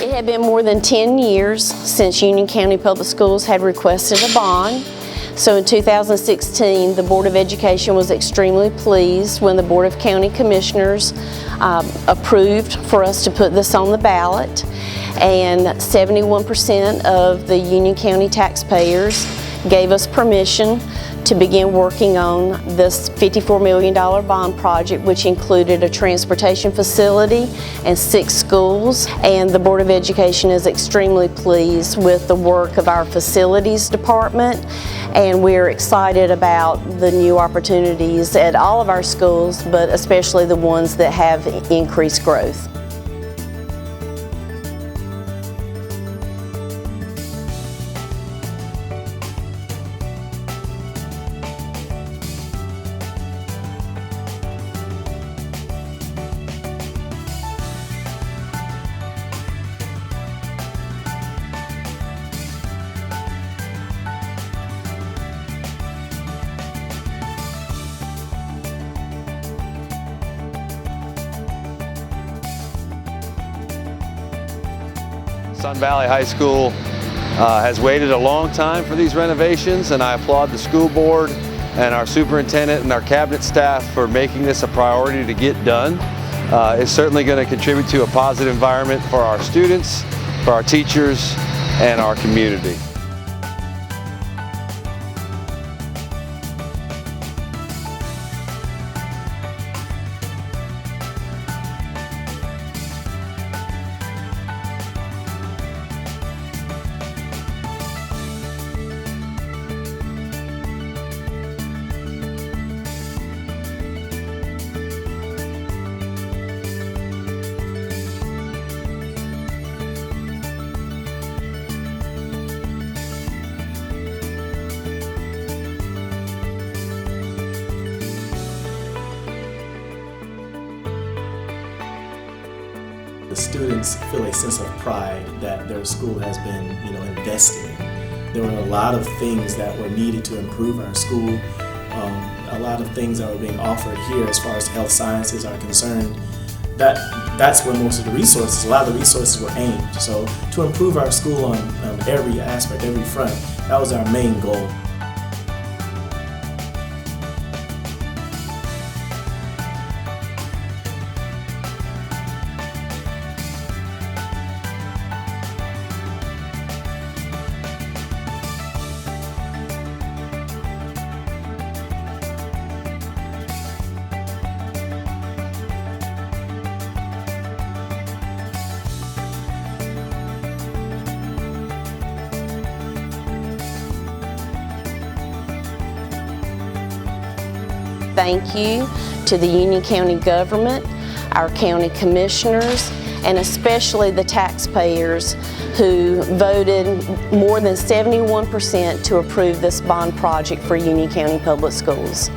It had been more than 10 years since Union County Public Schools had requested a bond. So in 2016, the Board of Education was extremely pleased when the Board of County Commissioners approved for us to put this on the ballot. And 71% of the Union County taxpayers gave us permission to begin working on this $54 million bond project, which included a transportation facility and 6 schools. And the Board of Education is extremely pleased with the work of our facilities department, and we're excited about the new opportunities at all of our schools, but especially the ones that have increased growth. Sun Valley High School has waited a long time for these renovations, and I applaud the school board and our superintendent and our cabinet staff for making this a priority to get done. It's certainly going to contribute to a positive environment for our students, for our teachers, and our community. The students feel a sense of pride that their school has been, invested in. There were a lot of things that were needed to improve our school, a lot of things that were being offered here as far as health sciences are concerned. That's where most of the resources, a lot of the resources were aimed. So to improve our school on every aspect, every front, that was our main goal. Thank you to the Union County government, our county commissioners, and especially the taxpayers who voted more than 71% to approve this bond project for Union County Public Schools.